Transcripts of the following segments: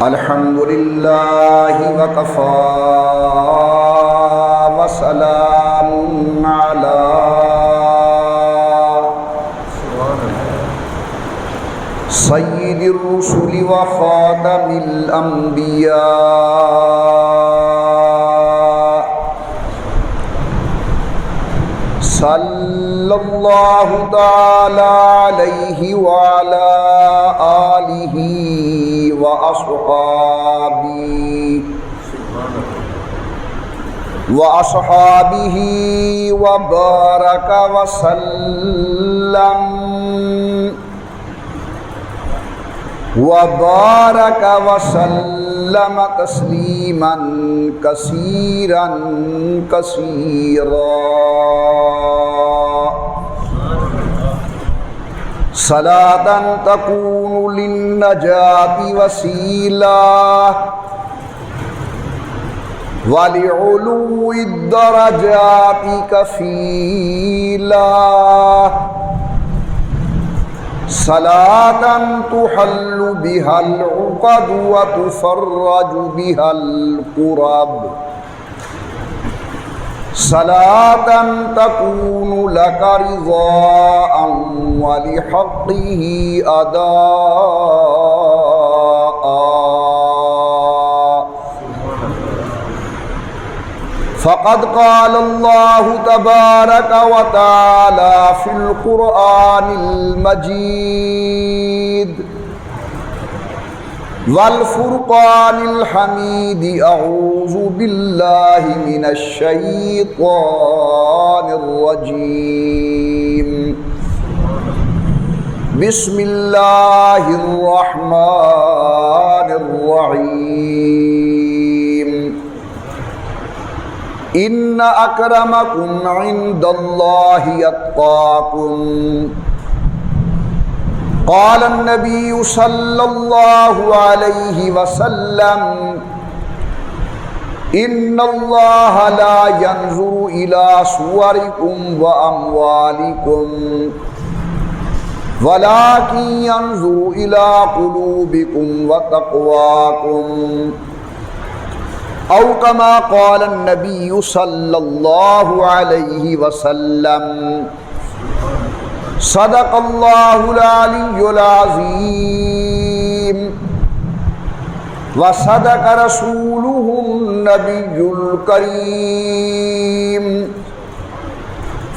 الحمد لله وكفى وسلام على سيد الرسل وخاتم الأنبياء صلى الله تعالى عليه وعلى آله وأصحابه وبارك وسلم تسليما كثيرا كثيرا. صلاة تكون للنجاة وسيلة ولعلو الدرجات كفيلة. صلاة تحل بها العقد وتفرج بها الكرب. صلاة تكون لك رضاء ولحقه أداء. فقد قال الله تبارك وتعالى في القرآن المجيد والفرقان الحميد: أعوذ بالله من الشيطان الرجيم. بسم الله الرحمن الرحيم. إن أكرمكم عند الله أتقاكم. قال النبي صلى الله عليه وسلم: إن الله لا ينظر إلى صوركم وأموالكم ولكن ينظر إلى قلوبكم وتقواكم، أو كما قال النبي صلى الله عليه وسلم. صدق الله العلي العظيم وصدق رسوله النبي الكريم،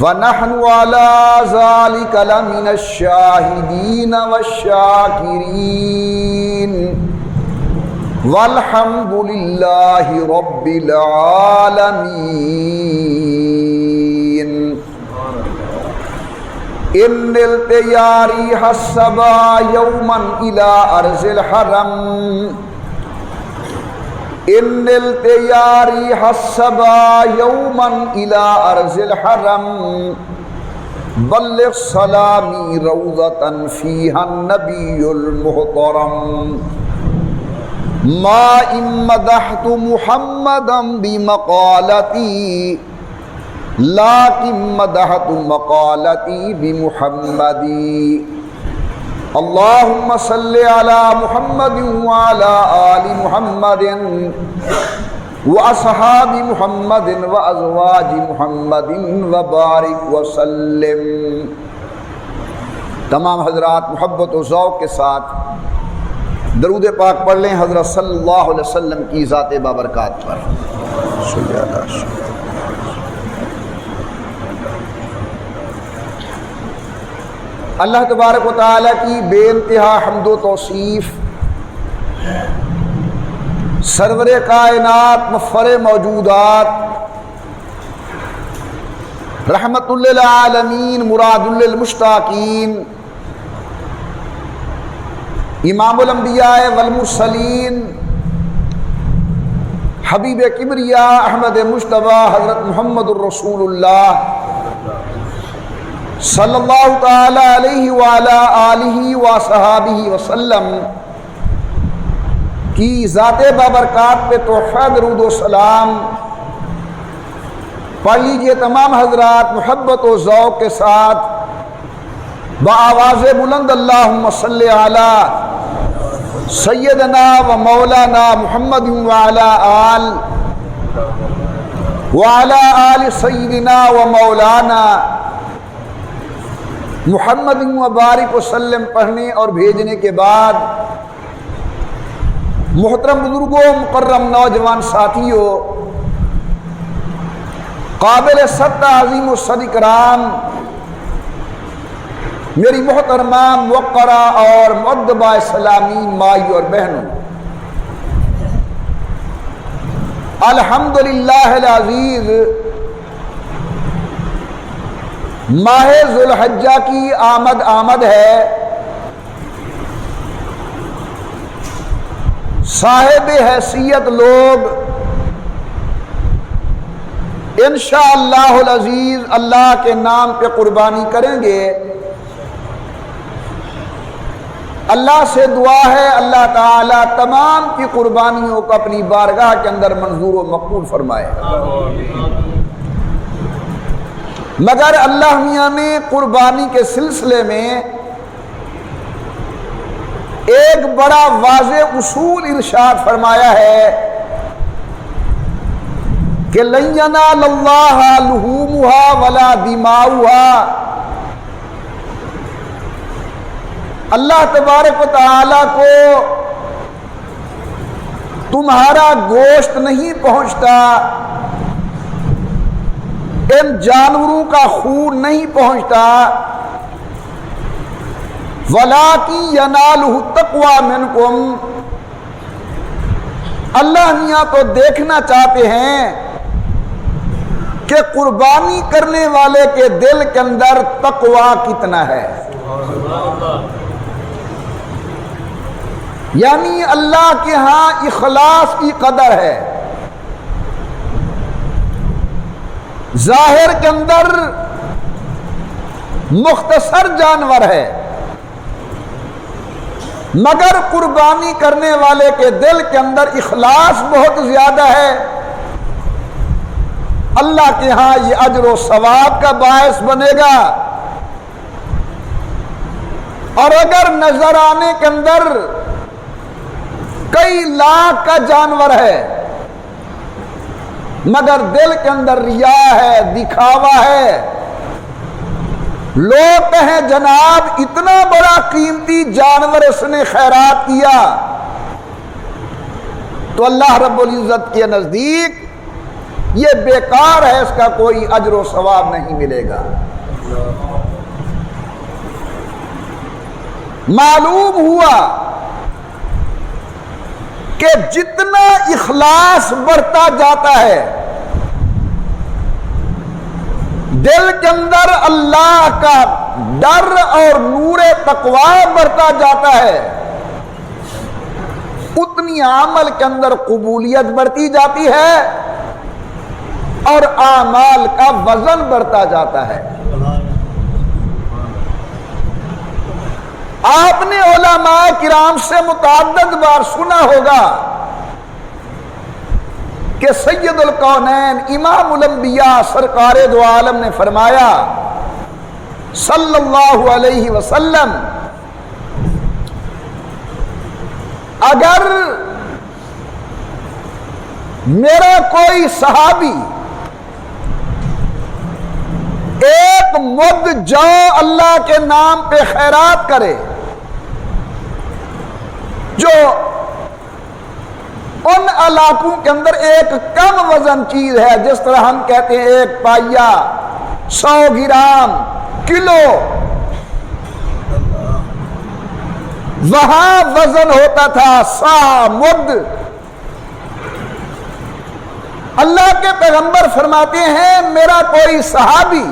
ونحن على ذلك لمن الشاهدين والشاكرين، والحمد لله رب العالمين. إن التياري حسبا يوما إلى أرض الحرم. إن التياري حسبا يوما إلى أرض الحرم. بلغ سلامي روضة فيها النبي المحترم. ما إن مدحت محمدا بمقالتي لكن مدحت مقالتي بمحمد. اللهم صل على محمد وعلى آل محمد وأصحاب محمد وأزواج محمد وبارك وسلم. تمام حضرات محبت و ذوق کے ساتھ درود پاک پڑھ لیں حضرت صلی اللہ علیہ وسلم کی ذات بابرکات پر. اللہ تبارک و تعالیٰ کی بے انتہا حمد و توصیف، سرور کائنات مفخر موجودات، رحمت للعالمین مراد للمشتاقین، امام الانبیاء والمرسلین، حبیب کبریا احمد مجتبی حضرت محمد الرسول اللہ صلی اللہ تعالی علیہ وعلا آلہ وصحابہ وسلم کی ذات بابرکات پہ تحفہ درود و سلام پڑھ لیجئے تمام حضرات محبت و ذوق کے ساتھ. بآواز بلند اللہم صلی علی سیدنا و مولانا محمد وعلی آل سیدنا و مولانا محمد وبارک وسلم پڑھنے اور بھیجنے کے بعد محترم بزرگوں، مکرم نوجوان ساتھیوں، قابل صد عظیم الصد کرام، میری محترمہ موقرہ اور مؤدبہ اسلامی مائی اور بہنوں، الحمدللہ العزیز، ماہ ذو الحجہ کی آمد ہے۔ صاحب حیثیت لوگ انشاءاللہ العزیز اللہ کے نام پہ قربانی کریں گے۔ اللہ سے دعا ہے اللہ تعالیٰ تمام کی قربانیوں کو اپنی بارگاہ کے اندر منظور و مقبول فرمائے۔ مگر اللہ میاں نے قربانی کے سلسلے میں ایک بڑا واضح اصول ارشاد فرمایا ہے کہ لن ینال اللہ لحومها ولا دماؤها، اللہ تبارک و تعالی کو تمہارا گوشت نہیں پہنچتا، ان جانوروں کا خون نہیں پہنچتا، وَلَٰكِن يَنَالُهُ التَّقْوَىٰ مِنْكُمْ، اللہ میاں تو دیکھنا چاہتے ہیں کہ قربانی کرنے والے کے دل کے اندر تقویٰ کتنا ہے، یعنی اللہ کے ہاں اخلاص کی قدر ہے۔ ظاہر کے اندر مختصر جانور ہے، مگر قربانی کرنے والے کے دل کے اندر اخلاص بہت زیادہ ہے۔ اللہ کے ہاں یہ اجر و ثواب کا باعث بنے گا، اور اگر نظر آنے کے اندر کئی لاکھ کا جانور ہے مگر دل کے اندر ریا ہے، دکھاوا ہے، لوگ کہیں جناب اتنا بڑا قیمتی جانور اس نے خیرات کیا، تو اللہ رب العزت کے نزدیک یہ بیکار ہے، اس کا کوئی اجر و ثواب نہیں ملے گا۔ معلوم ہوا کہ جتنا اخلاص بڑھتا جاتا ہے، دل کے اندر اللہ کا ڈر اور نور تقویٰ بڑھتا جاتا ہے، اتنی عمل کے اندر قبولیت بڑھتی جاتی ہے اور اعمال کا وزن بڑھتا جاتا ہے۔ آپ نے علماء کرام سے متعدد بار سنا ہوگا کہ سید الکونین امام الانبیاء سرکار دو عالم نے فرمایا صلی اللہ علیہ وسلم، اگر میرا کوئی صحابی ایک مد جو اللہ کے نام پہ خیرات کرے، جو ان علاقوں کے اندر ایک کم وزن چیز ہے، جس طرح ہم کہتے ہیں ایک پائیا، 100 گرام، کلو، وہاں وزن ہوتا تھا سا مد۔ اللہ کے پیغمبر فرماتے ہیں میرا کوئی صحابی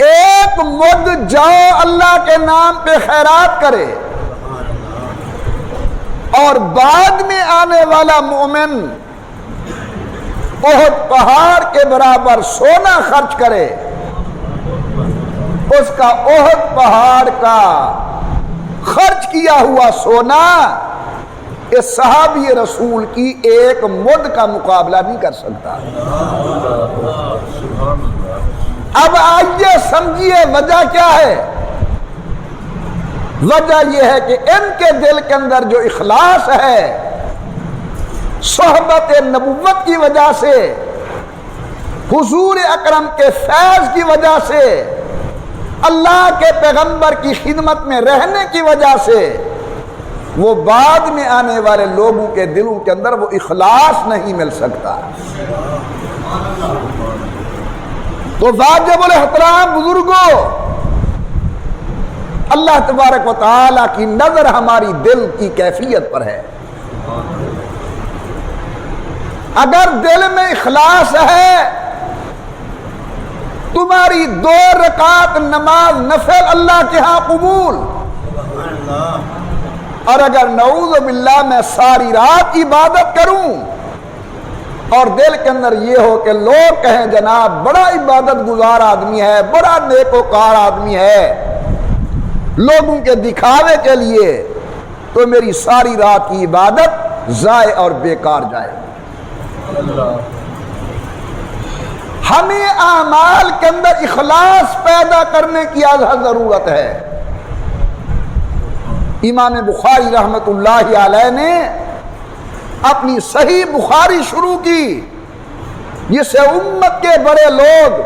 ایک مد جو اللہ کے نام پہ خیرات کرے اور بعد میں آنے والا مومن احد پہاڑ کے برابر سونا خرچ کرے، اس کا احد پہاڑ کا خرچ کیا ہوا سونا اس صحابی رسول کی ایک مد کا مقابلہ نہیں کر سکتا۔ اب آئیے سمجھیے وجہ کیا ہے۔ وجہ یہ ہے کہ ان کے دل کے اندر جو اخلاص ہے، صحبت نبوت کی وجہ سے، حضور اکرم کے فیض کی وجہ سے، اللہ کے پیغمبر کی خدمت میں رہنے کی وجہ سے، وہ بعد میں آنے والے لوگوں کے دلوں کے اندر وہ اخلاص نہیں مل سکتا۔ تو واجب الاحترام بزرگوں، اللہ تبارک و تعالی کی نظر ہماری دل کی کیفیت پر ہے۔ اگر دل میں اخلاص ہے، تمہاری 2 رکعت نماز نفل اللہ کے ہاں قبول، اور اگر نعوذ باللہ میں ساری رات عبادت کروں اور دل کے اندر یہ ہو کہ لوگ کہیں جناب بڑا عبادت گزار آدمی ہے، بڑا نیکوکار آدمی ہے، لوگوں کے دکھاوے کے لیے، تو میری ساری رات کی عبادت ضائع اور بیکار جائے۔ ہمیں اعمال کے اندر اخلاص پیدا کرنے کی ازحد ضرورت ہے۔ امام بخاری رحمت اللہ علیہ نے اپنی صحیح بخاری شروع کی، جسے امت کے بڑے لوگ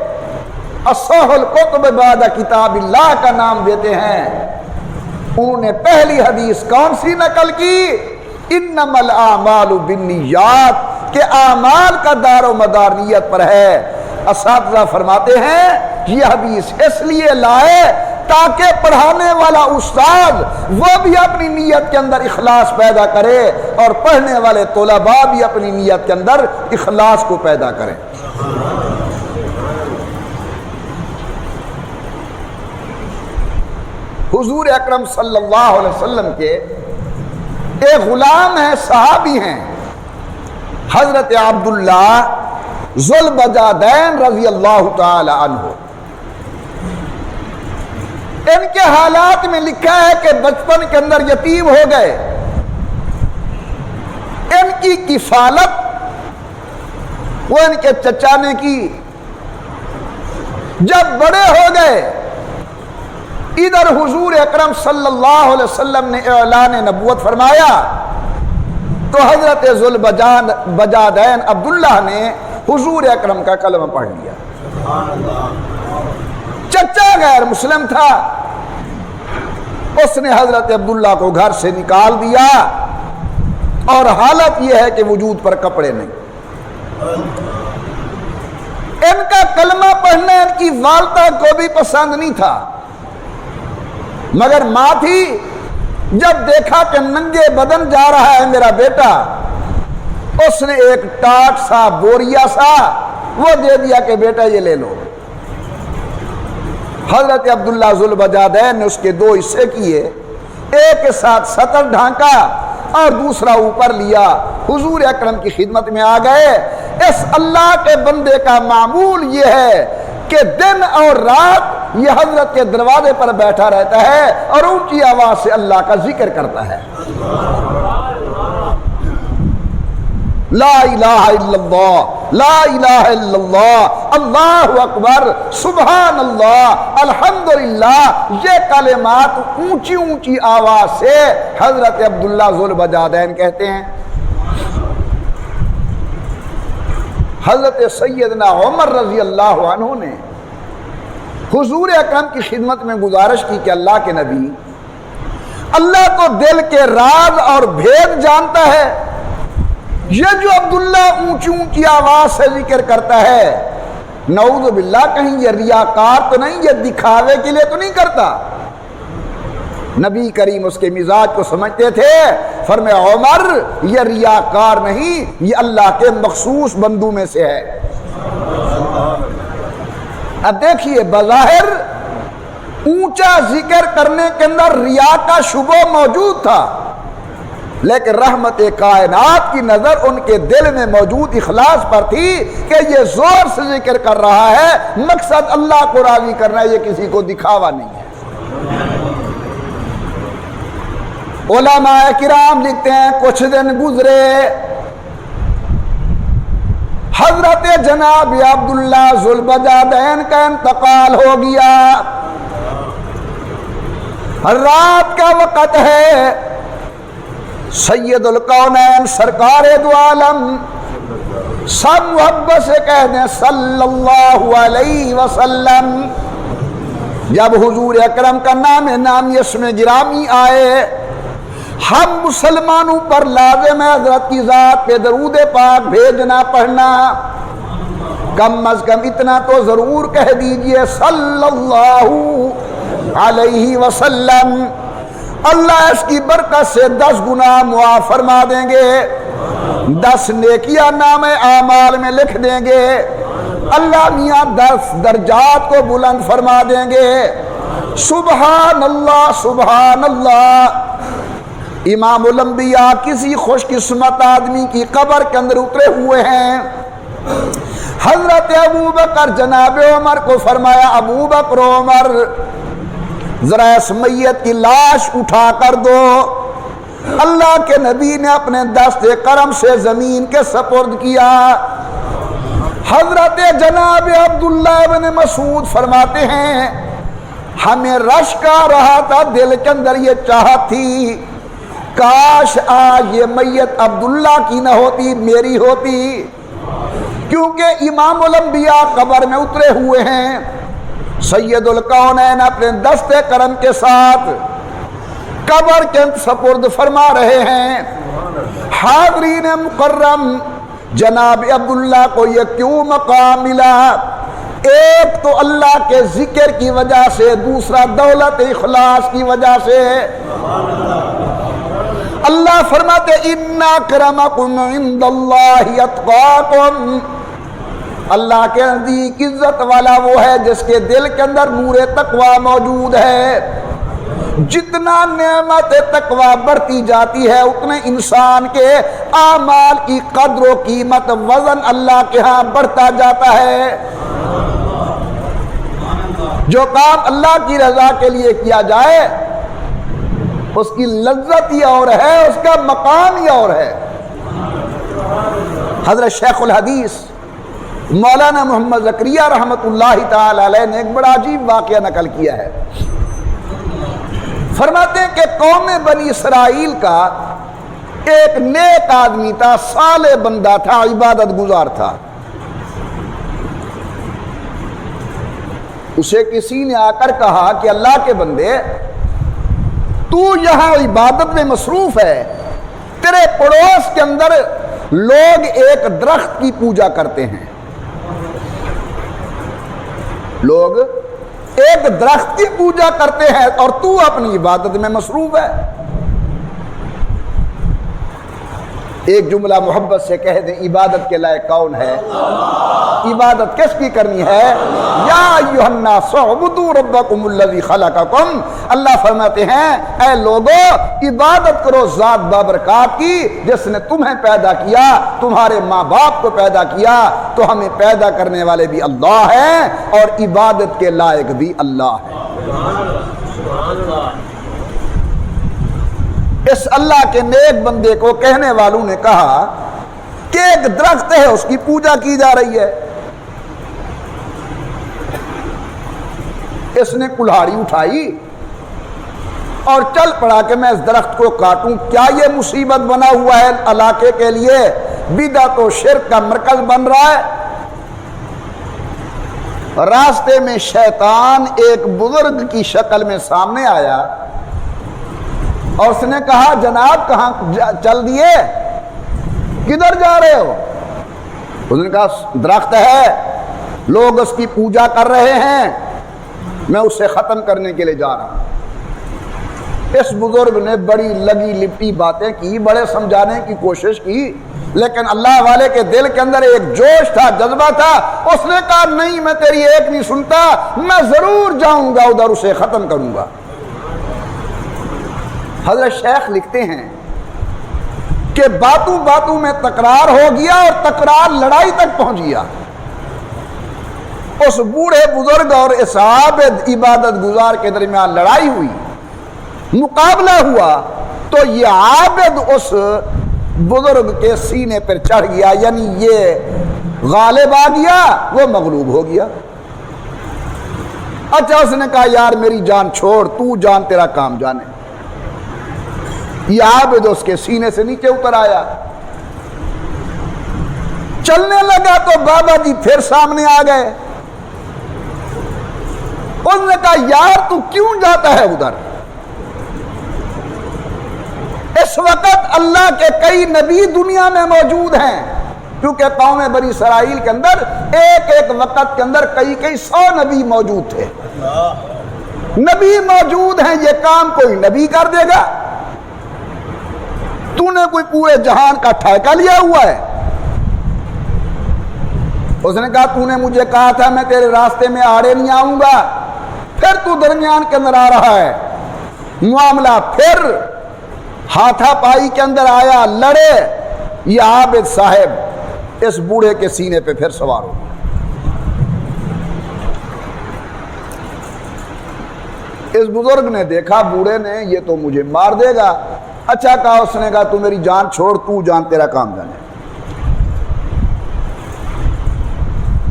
اصح الکتب بعد کتاب اللہ کا نام دیتے ہیں۔ انہوں نے پہلی حدیث کون سی نقل کی؟ انما الاعمال بالنیات، کہ اعمال کا دار و مدار نیت پر ہے۔ اساتذہ فرماتے ہیں یہ حدیث اس لیے لائے تاکہ پڑھانے والا استاد وہ بھی اپنی نیت کے اندر اخلاص پیدا کرے، اور پڑھنے والے طلباء بھی اپنی نیت کے اندر اخلاص کو پیدا کریں۔ حضور اکرم صلی اللہ علیہ وسلم کے ایک غلام ہیں، صحابی ہیں، حضرت عبداللہ ذوالبجادین رضی اللہ تعالی عنہ۔ ان کے حالات میں لکھا ہے کہ بچپن کے اندر یتیم ہو گئے۔ ان کی کفالت وہ ان کے چچا نے کی۔ جب بڑے ہو گئے، ادھر حضور اکرم صلی اللہ علیہ وسلم نے اعلان نبوت فرمایا، تو حضرت ذوالبجادین عبداللہ نے حضور اکرم کا کلمہ پڑھ لیا۔ چچا غیر مسلم تھا، اس نے حضرت عبداللہ کو گھر سے نکال دیا، اور حالت یہ ہے کہ وجود پر کپڑے نہیں۔ ان کا کلمہ پڑھنا ان کی والدہ کو بھی پسند نہیں تھا، مگر ماں تھی، جب دیکھا کہ ننگے بدن جا رہا ہے میرا بیٹا، اس نے ایک ٹاٹ سا بوریا سا وہ دے دیا کہ بیٹا یہ لے لو۔ حضرت عبداللہ ذوالبجادین نے اس کے 2 حصے کیے، ایک کے ساتھ سطر ڈھانکا اور دوسرا اوپر لیا، حضور اکرم کی خدمت میں آ گئے۔ اس اللہ کے بندے کا معمول یہ ہے کہ دن اور رات یہ حضرت کے دروازے پر بیٹھا رہتا ہے اور اونچی آواز سے اللہ کا ذکر کرتا ہے۔ لا الہ الا اللہ، لا الہ الا اللہ، اللہ اکبر، سبحان اللہ، الحمدللہ، یہ کلمات اونچی اونچی آواز سے حضرت عبداللہ ذوالبجادین کہتے ہیں۔ حضرت سیدنا عمر رضی اللہ عنہ نے حضور اکرم کی خدمت میں گزارش کی کہ اللہ کے نبی، اللہ تو دل کے راز اور بھید جانتا ہے، یہ جو عبداللہ اونچی اونچی آواز سے ذکر کرتا ہے، نعوذ باللہ کہیں یہ ریاکار تو نہیں، یہ دکھاوے کے لیے تو نہیں کرتا؟ نبی کریم اس کے مزاج کو سمجھتے تھے، فرمایا عمر یہ ریاکار نہیں، یہ اللہ کے مخصوص بندوں میں سے ہے۔ اب دیکھیے، بظاہر اونچا ذکر کرنے کے اندر ریا کا شبہ موجود تھا، لیکن رحمت کائنات کی نظر ان کے دل میں موجود اخلاص پر تھی کہ یہ زور سے ذکر کر رہا ہے، مقصد اللہ کو راضی کرنا ہے، یہ کسی کو دکھاوا نہیں ہے۔ علماء کرام لکھتے ہیں کچھ دن گزرے، حضرت جناب عبداللہ ذوالبجادین کا انتقال ہو گیا. رات کا وقت ہے. سید الکونین سرکار دو عالم سب محبت سے کہہ دیں صلی اللہ علیہ وسلم. جب حضور اکرم کا نام اسم گرامی آئے، ہم مسلمانوں پر لازم ہے حضرت کی ذات پہ درود پاک بھیجنا پڑھنا. کم از کم اتنا تو ضرور کہہ دیجئے صلی اللہ علیہ وسلم. اللہ اس کی برکت سے 10 گناہ معاف فرما دیں گے، 10 نیکیاں نام اعمال میں لکھ دیں گے. اللہ میاں 10 درجات کو بلند فرما دیں گے. سبحان اللہ سبحان اللہ. امام الانبیاء کسی خوش قسمت آدمی کی قبر کے اندر اترے ہوئے ہیں. حضرت ابو بکر جناب عمر کو فرمایا ابو بکر عمر ذرا اس میت کی لاش اٹھا کر دو. اللہ کے نبی نے اپنے دست کرم سے زمین کے سپرد کیا. حضرت جناب عبداللہ بن مسعود فرماتے ہیں ہمیں رشک آ رہا تھا، دل کے اندر یہ چاہت تھی کاش آج یہ میت عبداللہ کی نہ ہوتی، میری ہوتی، کیونکہ امام الانبیاء قبر میں اترے ہوئے ہیں. سید الکونین اپنے دست کرم کے ساتھ قبر کے سپرد فرما رہے ہیں. حاضرین مکرم، جناب عبداللہ کو یہ کیوں مقام ملا؟ ایک تو اللہ کے ذکر کی وجہ سے، دوسرا دولت اخلاص کی وجہ سے. اللہ فرماتے ان اکرمکم عند اللہ اتقاکم. اللہ کے نزدیک عزت والا وہ ہے جس کے دل کے اندر نور تقوی موجود ہے. جتنا نعمت تقوی بڑھتی جاتی ہے اتنے انسان کے اعمال کی قدر و قیمت وزن اللہ کے ہاں بڑھتا جاتا ہے. جو کام اللہ کی رضا کے لیے کیا جائے اس کی لذت ہی اور ہے، اس کا مقام ہی اور ہے. حضرت شیخ الحدیث مولانا محمد زکریا رحمت اللہ تعالی علیہ نے ایک بڑا عجیب واقعہ نقل کیا ہے. فرماتے ہیں کہ قوم بنی اسرائیل کا ایک نیک آدمی تھا، صالح بندہ تھا، عبادت گزار تھا. اسے کسی نے آ کر کہا کہ اللہ کے بندے تو یہاں عبادت میں مصروف ہے، تیرے پڑوس کے اندر لوگ ایک درخت کی پوجا کرتے ہیں، لوگ ایک درخت کی پوجا کرتے ہیں اور تو اپنی عبادت میں مصروف ہے. ایک جملہ محبت سے کہہ دیں عبادت کے لائق کون ہے؟ عبادت کس کی کرنی ہے؟ یا ایھا الناس اعبدوا ربکم الذی خلقکم. اللہ فرماتے ہیں اے لوگو عبادت کرو ذات بابرکات کی جس نے تمہیں پیدا کیا، تمہارے ماں باپ کو پیدا کیا. تو ہمیں پیدا کرنے والے بھی اللہ ہیں اور عبادت کے لائق بھی اللہ ہے. اس اللہ کے نیک بندے کو کہنے والوں نے کہا کہ ایک درخت ہے اس کی پوجا کی جا رہی ہے. اس نے کلہاڑی اٹھائی اور چل پڑا کہ میں اس درخت کو کاٹوں. کیا یہ مصیبت بنا ہوا ہے علاقے کے لیے؟ بدعت و شرک کا مرکز بن رہا ہے. راستے میں شیطان ایک بزرگ کی شکل میں سامنے آیا اور اس نے کہا جناب کہاں چل دیے، کدھر جا رہے ہو؟ اس نے کہا درخت ہے، لوگ اس کی پوجا کر رہے ہیں، میں اسے ختم کرنے کے لیے جا رہا ہوں. اس بزرگ نے بڑی لگی لپٹی باتیں کی، بڑے سمجھانے کی کوشش کی، لیکن اللہ والے کے دل کے اندر ایک جوش تھا، جذبہ تھا. اس نے کہا نہیں میں تیری ایک نہیں سنتا، میں ضرور جاؤں گا ادھر، اسے ختم کروں گا. حضرت شیخ لکھتے ہیں کہ باتوں باتوں میں تکرار ہو گیا اور تکرار لڑائی تک پہنچ گیا. اس بوڑھے بزرگ اور اس عابد عبادت گزار کے درمیان لڑائی ہوئی، مقابلہ ہوا تو یہ عابد اس بزرگ کے سینے پر چڑھ گیا، یعنی یہ غالب آ گیا وہ مغلوب ہو گیا۔ اچھا اس نے کہا یار میری جان چھوڑ، تو جان تیرا کام جانے۔ یہ عابد اس کے سینے سے نیچے اتر آیا، چلنے لگا تو بابا جی پھر سامنے آ گئے۔ اس نے کہا یار تو کیوں جاتا ہے ادھر؟ اس وقت اللہ کے کئی نبی دنیا میں موجود ہیں، کیونکہ قوم بنی اسرائیل کے اندر ایک ایک وقت کے اندر کئی 100 نبی موجود تھے۔ نبی موجود ہیں، یہ کام کوئی نبی کر دے گا؟ تو نے کوئی پورے جہان کا ٹھیکہ لیا ہوا ہے؟ اس نے کہا تو نے مجھے کہا تھا میں تیرے راستے میں آڑے نہیں آؤں گا، پھر تو درمیان کے اندر آ رہا ہے۔ معاملہ پھر ہاتھا پائی کے اندر آیا، لڑے۔ یہ عابد صاحب اس بوڑھے کے سینے پہ پھر سوار ہو۔ اس بزرگ نے دیکھا بوڑھے نے یہ تو مجھے مار دے گا۔ اچھا کہا اس نے کہا تو میری جان چھوڑ، تو جان تیرا کام جانے۔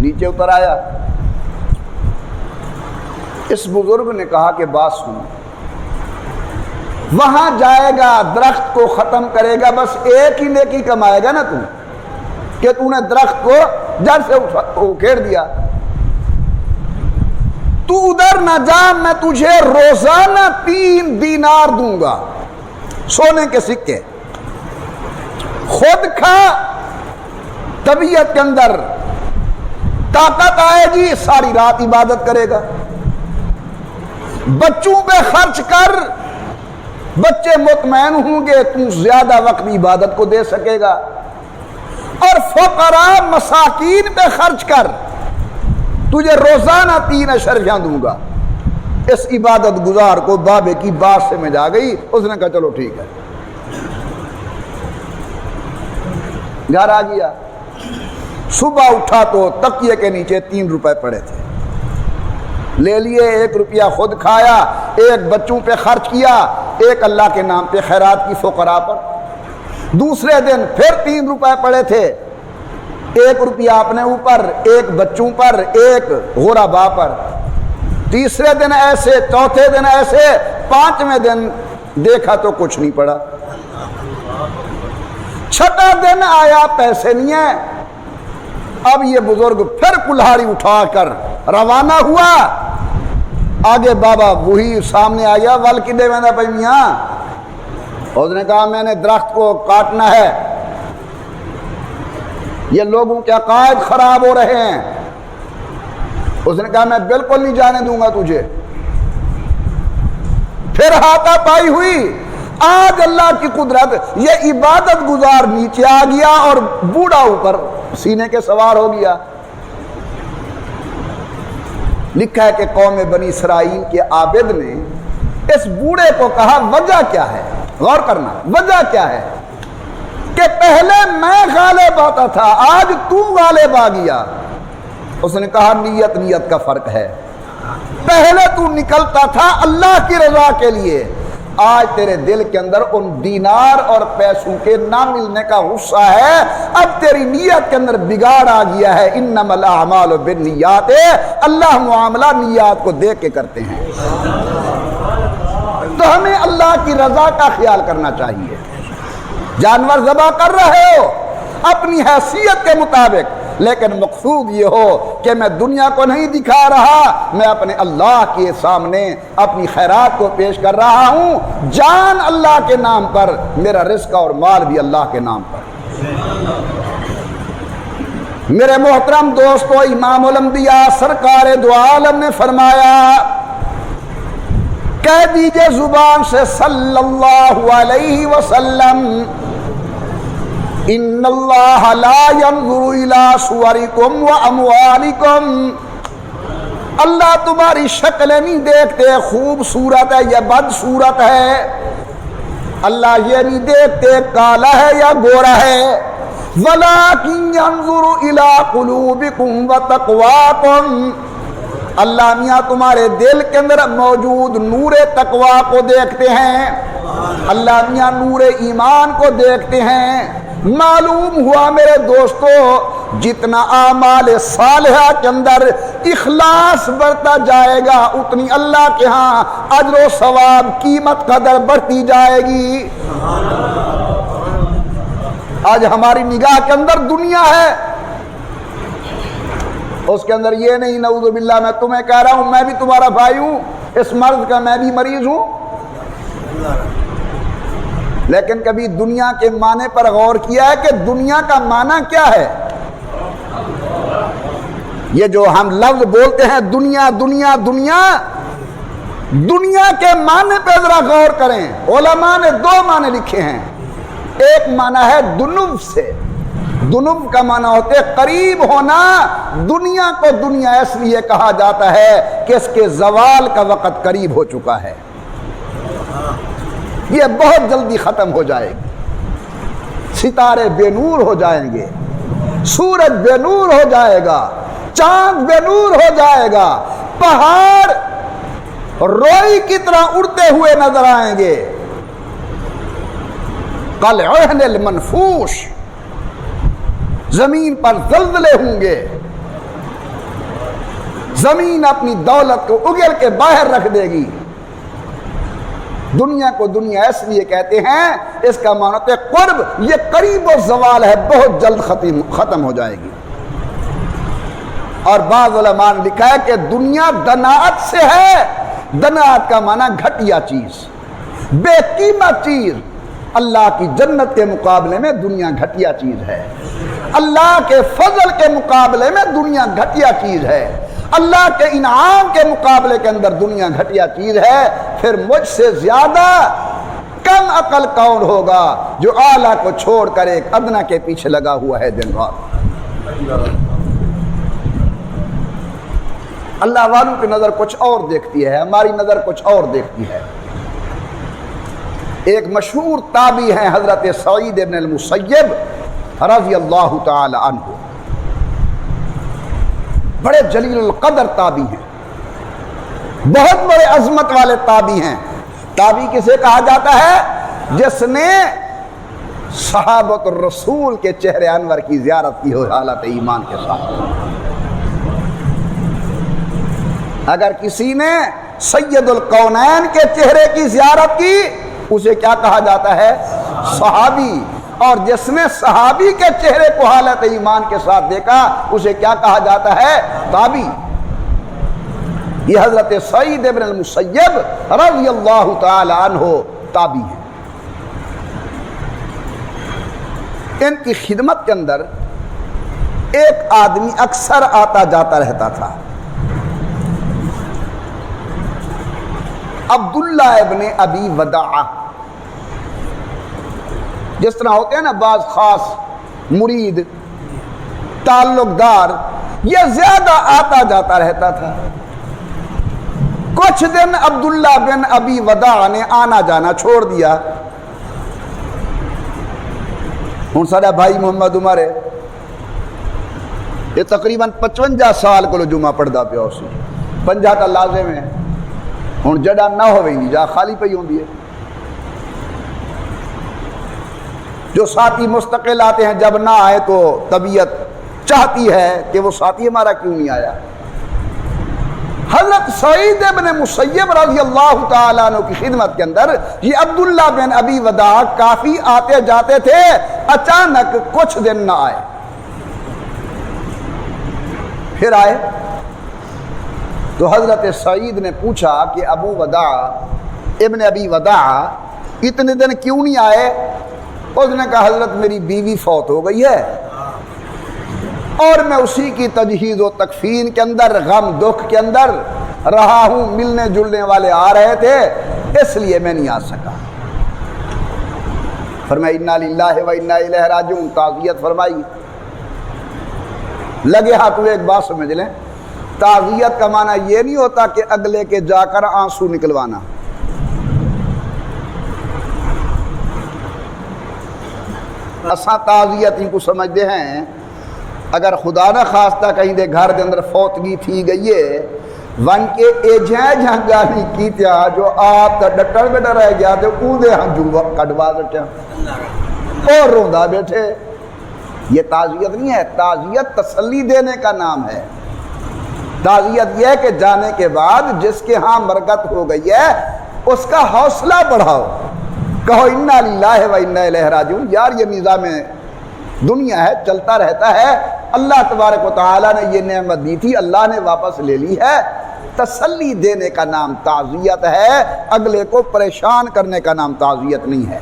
نیچے اتر آیا۔ اس بزرگ نے کہا کہ بات سن، وہاں جائے گا درخت کو ختم کرے گا، بس ایک ہی نیکی کمائے گا نا تو، کہ تو نے درخت کو جڑ سے اکھیڑ دیا۔ تو ادھر نہ جا، میں تجھے روزانہ 3 دینار دوں گا، سونے کے سکے، خود کھا، طبیعت کے اندر طاقت آئے گی، ساری رات عبادت کرے گا۔ بچوں پہ خرچ کر، بچے مطمئن ہوں گے، تو زیادہ وقت عبادت کو دے سکے گا۔ اور فقراء مساکین پہ خرچ کر، تجھے روزانہ 3 اشرفیاں دوں گا۔ اس عبادت گزار کو بابے کی بات سے میں جا گئی۔ اس نے کہا چلو ٹھیک ہے، گھر آ گیا۔ صبح اٹھا تو تکیے کے نیچے 3 روپے پڑے تھے، لے لیے، 1 روپیہ خود کھایا، 1 بچوں پہ خرچ کیا، 1 اللہ کے نام پہ خیرات کی فقراء پر۔ دوسرے دن پھر 3 روپے پڑے تھے، 1 روپیہ اپنے اوپر، 1 بچوں پر، 1 غرباء پر۔ تیسرے دن ایسے، چوتھے دن ایسے، 5ویں دن دیکھا تو کچھ نہیں پڑا۔ 6واں دن آیا، پیسے نہیں ہیں۔ اب یہ بزرگ پھر کلہاڑی اٹھا کر روانہ ہوا۔ آگے بابا وہی سامنے آیا، ول کدے میں بھائی میاں؟ اس نے کہا میں نے درخت کو کاٹنا ہے، یہ لوگوں کے عقائد خراب ہو رہے ہیں۔ اس نے کہا میں بالکل نہیں جانے دوں گا تجھے۔ پھر ہاتھا پائی ہوئی۔ آج اللہ کی قدرت، یہ عبادت گزار نیچے آ گیا اور بوڑھا اوپر سینے کے سوار ہو گیا۔ لکھا ہے کہ قوم بنی اسرائیل کے عابد نے اس بوڑھے کو کہا وجہ کیا ہے؟ غور کرنا، وجہ کیا ہے کہ پہلے میں غالب آتا تھا، آج تو غالب آ گیا۔ اس نے کہا نیت کا فرق ہے، پہلے تو نکلتا تھا اللہ کی رضا کے لیے، آج تیرے دل کے اندر ان دینار اور پیسوں کے نہ ملنے کا غصہ ہے، اب تیری نیت کے اندر بگاڑ آ گیا ہے۔ انما الاعمال بالنیات، اللہ معاملہ نیات کو دیکھ کے کرتے ہیں۔ تو ہمیں اللہ کی رضا کا خیال کرنا چاہیے۔ جانور ذبح کر رہے ہو اپنی حیثیت کے مطابق، لیکن مقصود یہ ہو کہ میں دنیا کو نہیں دکھا رہا، میں اپنے اللہ کے سامنے اپنی خیرات کو پیش کر رہا ہوں، جان اللہ کے نام پر، میرا رزق اور مال بھی اللہ کے نام پر۔ میرے محترم دوستو، امام الانبیاء سرکار دو عالم نے فرمایا، کہہ دیجئے زبان سے صلی اللہ علیہ وسلم، ان اللہ لا ينظر الى صورکم واموالکم، اللہ تمہاری شکلیں نہیں دیکھتے، خوبصورت ہے یا بدصورت ہے، اللہ یہ نہیں دیکھتے کالا ہے یا گورا ہے، ولکن ينظر الى قلوبکم وتقواکم، اللہ میاں تمہارے دل کے اندر موجود نور تقوی کو دیکھتے ہیں، اللہ میاں نور ایمان کو دیکھتے ہیں، معلوم ہوا میرے دوستو جتنا اعمال صالحہ کے اندر اخلاص بڑھتا جائے گا اتنی اللہ کے ہاں اجر و ثواب قیمت قدر بڑھتی جائے گی۔ آج ہماری نگاہ کے اندر دنیا ہے، اس کے اندر یہ نہیں نعوذ باللہ میں تمہیں کہہ رہا ہوں میں بھی تمہارا بھائی ہوں، اس مرض کا میں بھی مریض ہوں، لیکن کبھی دنیا کے معنی پر غور کیا ہے کہ دنیا کا معنی کیا ہے؟ یہ جو ہم لفظ بولتے ہیں دنیا دنیا دنیا، دنیا کے معنی پہ ذرا غور کریں۔ علماء نے دو معنی لکھے ہیں، ایک معنی ہے دنو سے، دنو کا معنی ہوتے ہے قریب ہونا۔ دنیا کو دنیا اس لیے کہا جاتا ہے کہ اس کے زوال کا وقت قریب ہو چکا ہے، یہ بہت جلدی ختم ہو جائے گی، ستارے بے نور ہو جائیں گے، سورج بے نور ہو جائے گا، چاند بے نور ہو جائے گا، پہاڑ روئی کی طرح اڑتے ہوئے نظر آئیں گے، کالعہن المنفوش، زمین پر زلزلے ہوں گے، زمین اپنی دولت کو اگل کے باہر رکھ دے گی۔ دنیا کو دنیا اس لیے کہتے ہیں، اس کا معنی ہے قرب، یہ قریب و زوال ہے، بہت جلد ختم ہو جائے گی۔ اور بعض علماء نے لکھا ہے کہ دنیا دناعت سے ہے، دناعت کا معنی گھٹیا چیز، بے قیمت چیز۔ اللہ کی جنت کے مقابلے میں دنیا گھٹیا چیز ہے، اللہ کے فضل کے مقابلے میں دنیا گھٹیا چیز ہے، اللہ کے انعام کے مقابلے کے اندر دنیا گھٹیا چیز ہے۔ پھر مجھ سے زیادہ کم عقل کون ہوگا جو اعلیٰ کو چھوڑ کر ایک ادنا کے پیچھے لگا ہوا ہے دن رات۔ اللہ والوں کی نظر کچھ اور دیکھتی ہے، ہماری نظر کچھ اور دیکھتی ہے۔ ایک مشہور تابعی ہیں حضرت سعید بن المسیب رضی اللہ تعالی عنہ، بڑے جلیل القدر تابعی ہیں، بہت بڑے عظمت والے تابعی ہیں۔ تابعی کسے کہا جاتا ہے؟ جس نے صحابۃ الرسول کے چہرے انور کی زیارت کی ہو حالت ایمان کے ساتھ۔ اگر کسی نے سید الکونین کے چہرے کی زیارت کی اسے کیا کہا جاتا ہے؟ صحابی۔ اور جس نے صحابی کے چہرے کو حالت ایمان کے ساتھ دیکھا اسے کیا کہا جاتا ہے؟ تابعی۔ یہ حضرت سعید ابن المسیب رضی اللہ تعالی عنہ تابعی ہیں۔ ان کی خدمت کے اندر ایک آدمی اکثر آتا جاتا رہتا تھا، عبداللہ ابن ابی وداع۔ جس طرح ہوتے ہیں نا بعض خاص مرید تعلق دار، یہ زیادہ آتا جاتا رہتا تھا۔ کچھ دن عبداللہ بن ابی وداع نے آنا جانا چھوڑ دیا۔ ہوں سارا بھائی محمد عمر ہے، یہ تقریباً 55 سال کو جمعہ پڑھتا پیا، اس 50 کا لازم ہے۔ ہوں جڑا نہ ہوئے نہیں جا خالی پی ہوں ہے۔ جو ساتھی مستقل آتے ہیں جب نہ آئے تو طبیعت چاہتی ہے کہ وہ ساتھی ہمارا کیوں نہیں آیا۔ حضرت سعید بن مسیب رضی اللہ تعالیٰ عنہ کی خدمت کے اندر یہ عبداللہ بن ابی وداع کافی آتے جاتے تھے، اچانک کچھ دن نہ آئے، پھر آئے تو حضرت سعید نے پوچھا کہ ابو وداع ابن ابی وداع اتنے دن کیوں نہیں آئے؟ اس نے کہا حضرت میری بیوی فوت ہو گئی ہے اور میں اسی کی تجہیز و تکفین کے اندر غم دکھ کے اندر رہا ہوں، ملنے جلنے والے آ رہے تھے اس لیے میں نہیں آ سکا۔ فرمایا انا للہ و انا الیہ راجعون، تعزیت فرمائی۔ لگے ہاتھ ایک بات سمجھ لیں، تعزیت کا معنی یہ نہیں ہوتا کہ اگلے کے جا کر آنسو نکلوانا۔ اساں تعزیت ان کو سمجھتے ہیں اگر خدا نہ خواستہ کہیں دے گھر دے اندر فوتگی تھی گئی ہے ون کے ایجیں جہنگانی کی تیا جو آپ تا ڈٹر میں ڈر رہ گیا تو اون دے ہم جو کڑوا دٹیا اور روندا بیٹھے. یہ تعزیت نہیں ہے، تعزیت تسلی دینے کا نام ہے. تعزیت یہ ہے کہ جانے کے بعد جس کے ہاں مرگت ہو گئی ہے اس کا حوصلہ بڑھاؤ، کہو انا للہ و انا الیہ راجعون. یار یہ نظام دنیا ہے، چلتا رہتا ہے. اللہ تبارک و تعالیٰ نے یہ نعمت دی تھی، اللہ نے واپس لے لی ہے. تسلی دینے کا نام تعزیت ہے، اگلے کو پریشان کرنے کا نام تعزیت نہیں ہے.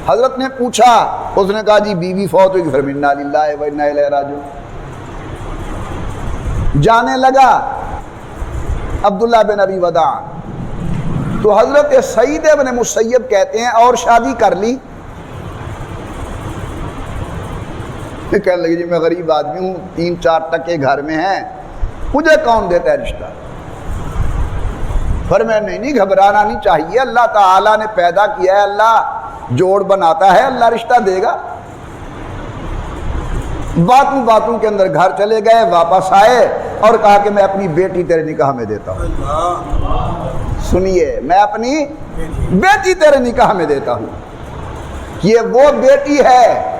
حضرت نے پوچھا، اس نے کہا جی بیوی فوت ہوئی. فرمایا انا للہ و انا الیہ راجعون. جانے لگا عبداللہ بن ابی وداع تو حضرت سعید بن مسیب کہتے ہیں اور شادی کر لی. کہنے لگے جی میں غریب آدمی ہوں، 3-4 ٹکے گھر میں ہیں، مجھے کون دیتا ہے رشتہ؟ فرمایا نہیں گھبرانا نہیں چاہیے، اللہ تعالیٰ نے پیدا کیا ہے، اللہ جوڑ بناتا ہے، اللہ رشتہ دے گا. باتوں کے اندر گھر چلے گئے، واپس آئے اور کہا کہ میں اپنی بیٹی تیرے نکاح میں دیتا ہوں. سنیے، میں اپنی بیٹی تیرے نکاح میں دیتا ہوں. یہ وہ بیٹی ہے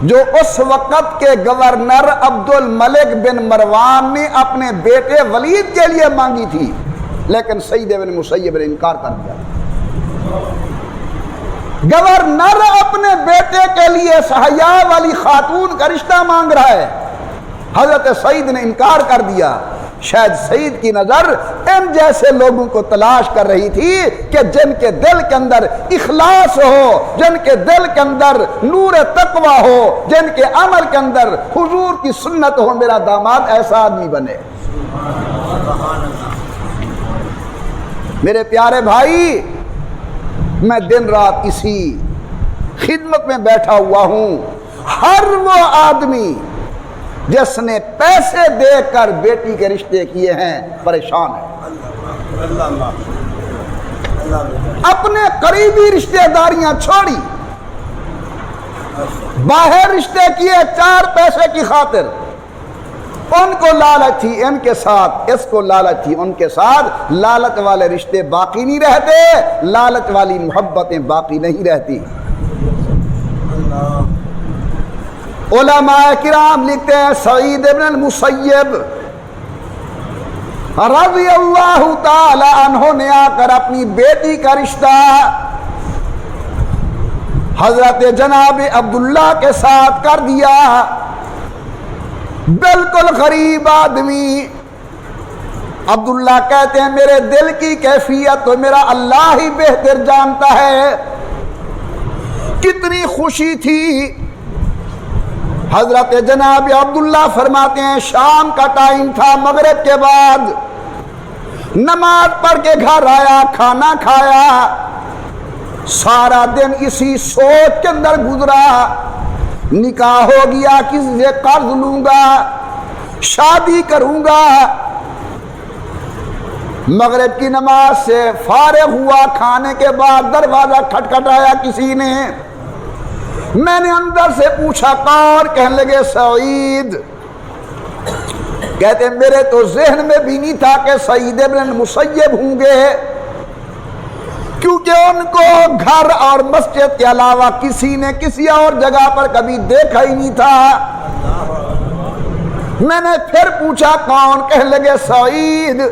جو اس وقت کے گورنر عبد الملک بن مروان نے اپنے بیٹے ولید کے لیے مانگی تھی، لیکن سعید بن مسیب نے انکار کر دیا. گورنر اپنے بیٹے کے لیے حیا والی خاتون کا رشتہ مانگ رہا ہے، حضرت سعید نے انکار کر دیا. شاید سعید کی نظر ان جیسے لوگوں کو تلاش کر رہی تھی کہ جن کے دل کے اندر اخلاص ہو، جن کے دل کے اندر نور تقوی ہو، جن کے عمل کے اندر حضور کی سنت ہو. میرا داماد ایسا آدمی بنے. میرے پیارے بھائی، میں دن رات اسی خدمت میں بیٹھا ہوا ہوں. ہر وہ آدمی جس نے پیسے دے کر بیٹی کے رشتے کیے ہیں پریشان ہے. اپنے قریبی رشتہ داریاں چھوڑی، باہر رشتے کیے 4 پیسے کی خاطر. ان کو لالچ تھی ان کے ساتھ، اس کو لالچ تھی ان کے ساتھ. لالچ والے رشتے باقی نہیں رہتے، لالچ والی محبتیں باقی نہیں رہتی. علماء کرام لکھتے ہیں سعید بن المسیب رضی اللہ تعالی عنہ نے آ کر اپنی بیٹی کا رشتہ حضرت جناب عبداللہ کے ساتھ کر دیا. بالکل غریب آدمی. عبداللہ کہتے ہیں میرے دل کی کیفیت تو میرا اللہ ہی بہتر جانتا ہے. کتنی خوشی تھی. حضرت جناب عبداللہ فرماتے ہیں شام کا ٹائم تھا، مغرب کے بعد نماز پڑھ کے گھر آیا، کھانا کھایا. سارا دن اسی سوچ کے اندر گزرا، نکاح ہو گیا، کسی سے قرض لوں گا، شادی کروں گا. مغرب کی نماز سے فارغ ہوا، کھانے کے بعد دروازہ کھٹکھٹایا کسی نے. میں نے اندر سے پوچھا کون؟ کہنے لگے سعید. کہتے میرے تو ذہن میں بھی نہیں تھا کہ سعید بن مسیب ہوں گے، کیونکہ ان کو گھر اور مسجد کے علاوہ کسی نے کسی اور جگہ پر کبھی دیکھا ہی نہیں تھا. میں نے پھر پوچھا کون؟ کہنے لگے سعید.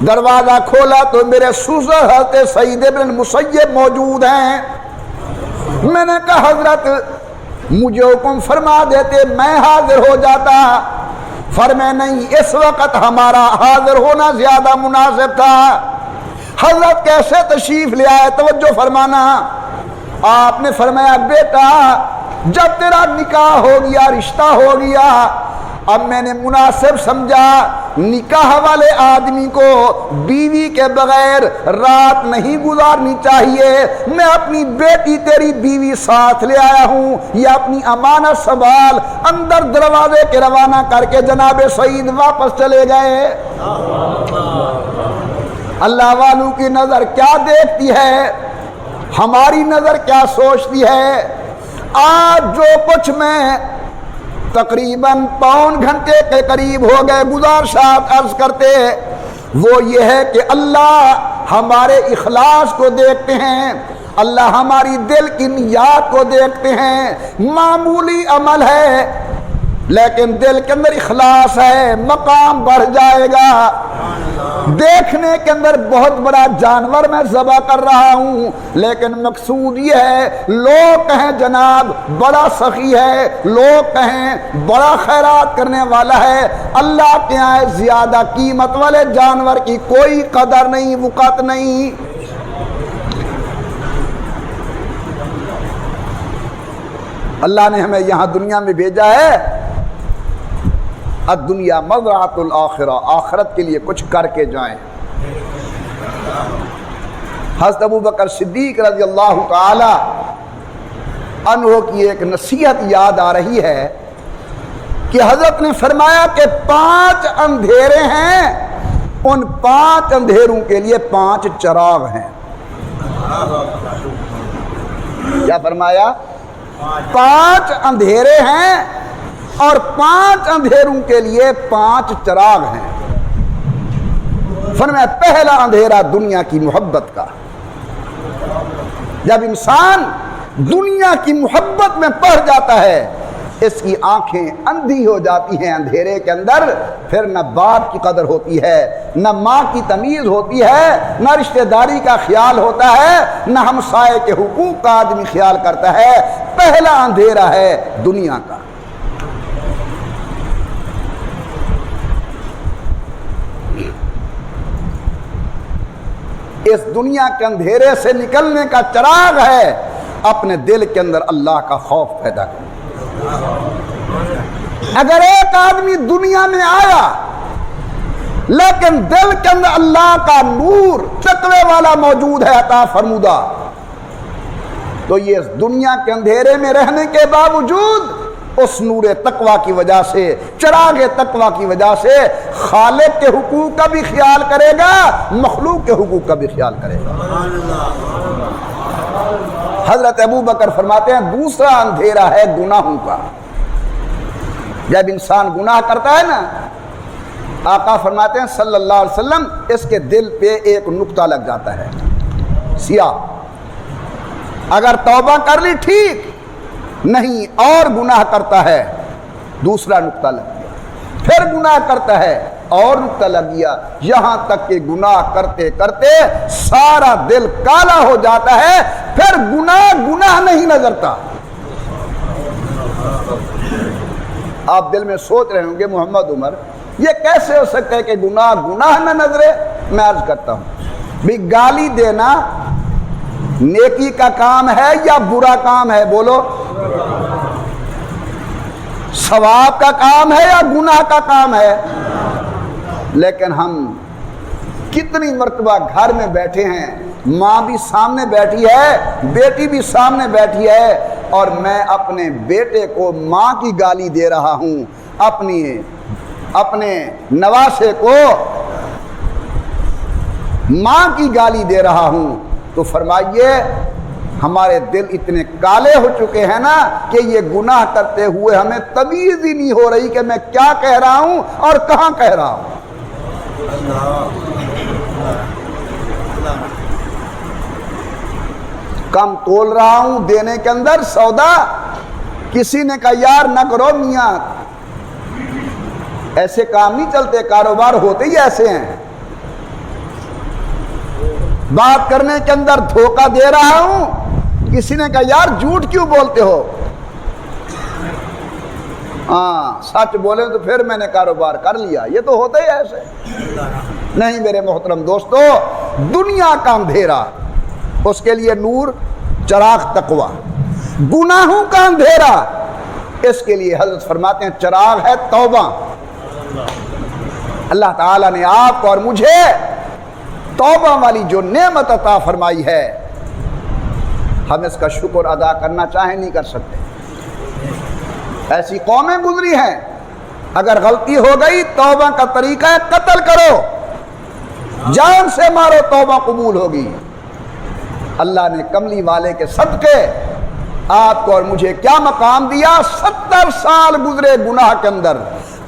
دروازہ کھولا تو میرے سوزر حضرت سعید بن مسیب موجود ہیں. میں نے کہا حضرت مجھے حکم فرما دیتے میں حاضر ہو جاتا. فرمائے نہیں، اس وقت ہمارا حاضر ہونا زیادہ مناسب تھا. حضرت کیسے تشریف لے آئے؟ توجہ فرمانا. آپ نے فرمایا بیٹا جب تیرا نکاح ہو گیا، رشتہ ہو گیا، اب میں نے مناسب سمجھا نکاح والے آدمی کو بیوی کے بغیر رات نہیں گزارنی چاہیے. میں اپنی بیٹی تیری بیوی ساتھ لے آیا ہوں، یہ اپنی امانت سنبھال. اندر دروازے کے روانہ کر کے جناب سعید واپس چلے گئے. اللہ والوں کی نظر کیا دیکھتی ہے، ہماری نظر کیا سوچتی ہے. آج جو کچھ میں تقریباً 3 گھنٹے کے قریب ہو گئے گزارشات عرض کرتے، وہ یہ ہے کہ اللہ ہمارے اخلاص کو دیکھتے ہیں، اللہ ہماری دل کی نیات کو دیکھتے ہیں۔ معمولی عمل ہے لیکن دل کے اندر اخلاص ہے، مقام بڑھ جائے گا۔ دیکھنے کے اندر بہت بڑا جانور میں ذبح کر رہا ہوں، لیکن مقصود یہ ہے لوگ کہیں جناب بڑا سخی ہے، لوگ کہیں بڑا خیرات کرنے والا ہے، اللہ کے یہاں زیادہ قیمت والے جانور کی کوئی قدر نہیں، وقت نہیں۔ اللہ نے ہمیں یہاں دنیا میں بھیجا ہے، الدنیا مزرعۃ الآخرہ، آخرت کے لیے کچھ کر کے جائیں۔ حضرت ابوبکر صدیق رضی اللہ تعالی عنہ کی ایک نصیحت یاد آ رہی ہے کہ حضرت نے فرمایا کہ 5 اندھیرے ہیں، ان 5 اندھیروں کے لیے 5 چراغ ہیں۔ کیا فرمایا؟ 5 اندھیرے ہیں اور 5 اندھیروں کے لیے 5 چراغ ہیں۔ فرمایا پہلا اندھیرا دنیا کی محبت کا، جب انسان دنیا کی محبت میں پڑ جاتا ہے اس کی آنکھیں اندھی ہو جاتی ہیں اندھیرے کے اندر، پھر نہ باپ کی قدر ہوتی ہے، نہ ماں کی تمیز ہوتی ہے، نہ رشتہ داری کا خیال ہوتا ہے، نہ ہمسائے کے حقوق کا آدمی خیال کرتا ہے۔ پہلا اندھیرا ہے دنیا کا۔ اس دنیا کے اندھیرے سے نکلنے کا چراغ ہے اپنے دل کے اندر اللہ کا خوف پیدا کرنا۔ اگر ایک آدمی دنیا میں آیا لیکن دل کے اندر اللہ کا نور تقوی والا موجود ہے عطا فرمودہ، تو یہ اس دنیا کے اندھیرے میں رہنے کے باوجود اس نور تقوی کی وجہ سے، چراغ تقوی کی وجہ سے خالق کے حقوق کا بھی خیال کرے گا، مخلوق کے حقوق کا بھی خیال کرے گا۔ حضرت ابوبکر فرماتے ہیں دوسرا اندھیرا ہے گناہوں کا۔ جب انسان گناہ کرتا ہے نا، آقا فرماتے ہیں صلی اللہ علیہ وسلم اس کے دل پہ ایک نقطہ لگ جاتا ہے سیاہ۔ اگر توبہ کر لی ٹھیک، نہیں اور گناہ کرتا ہے دوسرا نقطہ لگ گیا، پھر گناہ کرتا ہے اور نقطہ لگ گیا، یہاں تک کہ گناہ کرتے کرتے سارا دل کالا ہو جاتا ہے، پھر گناہ نہیں نظرتا۔ آپ دل میں سوچ رہے ہوں گے محمد عمر یہ کیسے ہو سکتا ہے کہ گناہ نہ نظرے؟ میں عرض کرتا ہوں بھی گالی دینا نیکی کا کام ہے یا برا کام ہے؟ بولو، ثواب کا کام ہے یا گناہ کا کام ہے؟ لیکن ہم کتنی مرتبہ گھر میں بیٹھے ہیں، ماں بھی سامنے بیٹھی ہے، بیٹی بھی سامنے بیٹھی ہے، اور میں اپنے بیٹے کو ماں کی گالی دے رہا ہوں، اپنے نواسے کو ماں کی گالی دے رہا ہوں، تو فرمائیے ہمارے دل اتنے کالے ہو چکے ہیں نا کہ یہ گناہ کرتے ہوئے ہمیں تمیز ہی نہیں ہو رہی کہ میں کیا کہہ رہا ہوں اور کہاں کہہ رہا ہوں۔ کم تول رہا ہوں دینے کے اندر سودا، کسی نے کہا یار نہ کرو میاں، ایسے کام نہیں چلتے، کاروبار ہوتے ہی ایسے ہیں۔ بات کرنے کے اندر دھوکہ دے رہا ہوں، کسی نے کہا یار جھوٹ کیوں بولتے ہو؟ ہاں سچ بولے تو پھر میں نے کاروبار کر لیا، یہ تو ہوتا ہی ایسے نہیں۔ میرے محترم دوستو، دنیا کا اندھیرا اس کے لیے نور چراغ تقوی، گناہوں کا اندھیرا اس کے لیے حضرت فرماتے ہیں چراغ ہے توبہ۔ اللہ تعالیٰ نے آپ کو اور مجھے توبہ والی جو نعمت عطا فرمائی ہے، ہم اس کا شکر ادا کرنا چاہیں نہیں کر سکتے۔ ایسی قومیں گزری ہیں، اگر غلطی ہو گئی توبہ کا طریقہ ہے قتل کرو، جان سے مارو، توبہ قبول ہوگی۔ اللہ نے کملی والے کے صدقے آپ کو اور مجھے کیا مقام دیا؟ 70 سال گزرے گناہ کے اندر،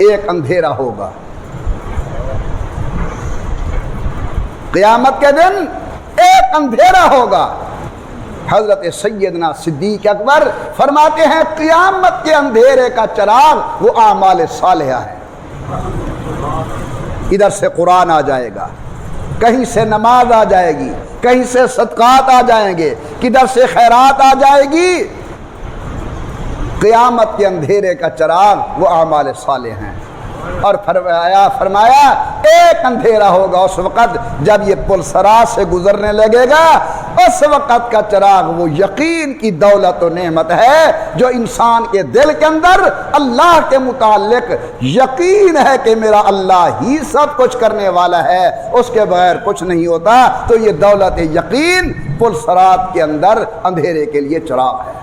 ایک اندھیرا ہوگا، قیامت کے دن ایک اندھیرا ہوگا۔ حضرت سیدنا صدیق اکبر فرماتے ہیں قیامت کے اندھیرے کا چراغ وہ اعمال صالحہ ہے۔ ادھر سے قرآن آ جائے گا، کہیں سے نماز آ جائے گی، کہیں سے صدقات آ جائیں گے، کدھر سے خیرات آ جائے گی۔ قیامت کے اندھیرے کا چراغ وہ اعمال صالح ہیں۔ اور فرمایا ایک اندھیرا ہوگا اس وقت جب یہ پل صراط سے گزرنے لگے گا، اس وقت کا چراغ وہ یقین کی دولت و نعمت ہے جو انسان کے دل کے اندر اللہ کے متعلق یقین ہے کہ میرا اللہ ہی سب کچھ کرنے والا ہے، اس کے بغیر کچھ نہیں ہوتا۔ تو یہ دولت یقین پل صراط کے اندر اندھیرے کے لیے چراغ ہے۔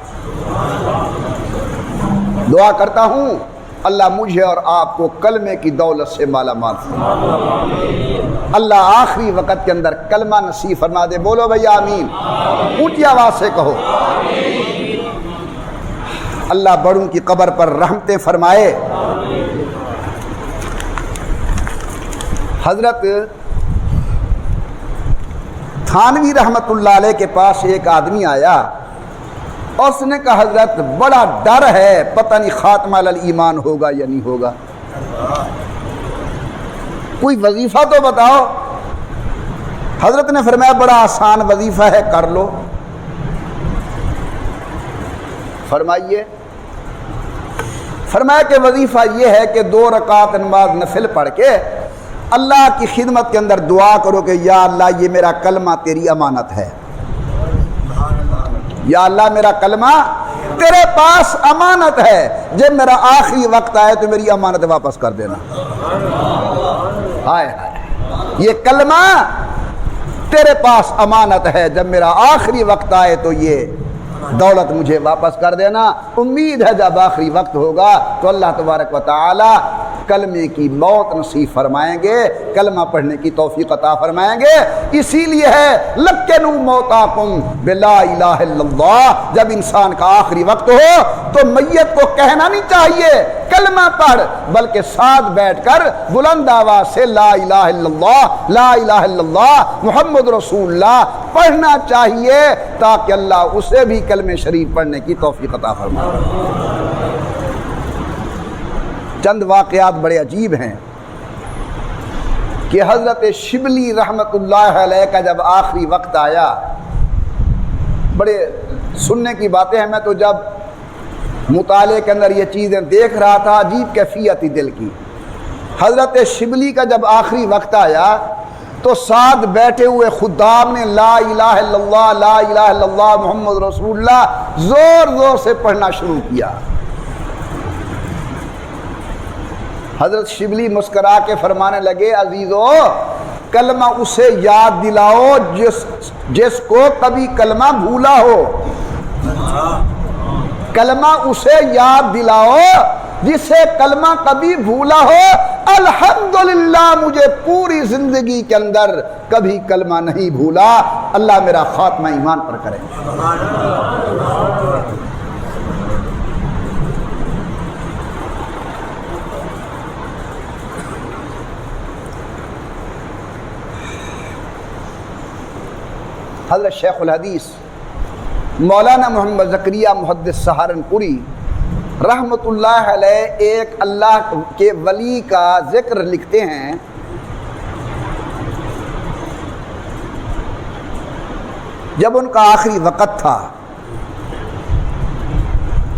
دعا کرتا ہوں اللہ مجھے اور آپ کو کلمے کی دولت سے مالا مال فرمائے۔ اللہ آخری وقت کے اندر کلمہ نصیب فرما دے۔ بولو بھئی آمین، اونچی آواز سے کہو۔ اللہ بڑوں کی قبر پر رحمتیں فرمائے۔ حضرت تھانوی رحمت اللہ علیہ کے پاس ایک آدمی آیا اور اس نے کہا حضرت بڑا ڈر ہے، پتہ نہیں خاتمہ الایمان ہوگا یا نہیں ہوگا، کوئی وظیفہ تو بتاؤ۔ حضرت نے فرمایا بڑا آسان وظیفہ ہے، کر لو۔ فرمائیے۔ فرمایا کہ وظیفہ یہ ہے کہ 2 رکعت نماز نفل پڑھ کے اللہ کی خدمت کے اندر دعا کرو کہ یا اللہ یہ میرا کلمہ تیری امانت ہے، یا اللہ میرا کلمہ تیرے پاس امانت ہے، جب میرا آخری وقت آئے تو میری امانت واپس کر دینا۔ ہائے ہائے، یہ کلمہ تیرے پاس امانت ہے، جب میرا آخری وقت آئے تو یہ دولت مجھے واپس کر دینا۔ امید ہے جب آخری وقت ہوگا تو اللہ تبارک و تعالی کلمے کی موت نصیب فرمائیں گے، کلمہ پڑھنے کی توفیق عطا فرمائیں گے۔ اسی لیے ہے لکنوا موتاکم بلا الہ الا اللہ، جب انسان کا آخری وقت ہو تو میت کو کہنا نہیں چاہیے کلمہ پڑھ، بلکہ ساتھ بیٹھ کر بلند آواز سے لا الہ الا اللہ، لا الہ الا اللہ محمد رسول اللہ پڑھنا چاہیے، تاکہ اللہ اسے بھی کلمہ شریف پڑھنے کی توفیق عطا فرمائے۔ چند واقعات بڑے عجیب ہیں کہ حضرت شبلی رحمت اللہ علیہ کا جب آخری وقت آیا، بڑے سننے کی باتیں ہیں، میں تو جب مطالعے کے اندر یہ چیزیں دیکھ رہا تھا عجیب کیفیت تھی دل کی۔ حضرت شبلی کا جب آخری وقت آیا تو ساتھ بیٹھے ہوئے خدام نے لا الہ الا اللہ، لا الہ الا اللہ محمد رسول اللہ زور زور سے پڑھنا شروع کیا۔ حضرت شبلی مسکرا کے فرمانے لگے عزیزو کلمہ اسے یاد دلاؤ جس کو کبھی کلمہ بھولا ہو، کلمہ اسے یاد دلاؤ جسے کلمہ کبھی بھولا ہو۔ الحمدللہ مجھے پوری زندگی کے اندر کبھی کلمہ نہیں بھولا، اللہ میرا خاتمہ ایمان پر کرے۔ حضرت شیخ الحدیث مولانا محمد زکریا محدث سہارنپوری رحمت اللہ علیہ ایک اللہ کے ولی کا ذکر لکھتے ہیں۔ جب ان کا آخری وقت تھا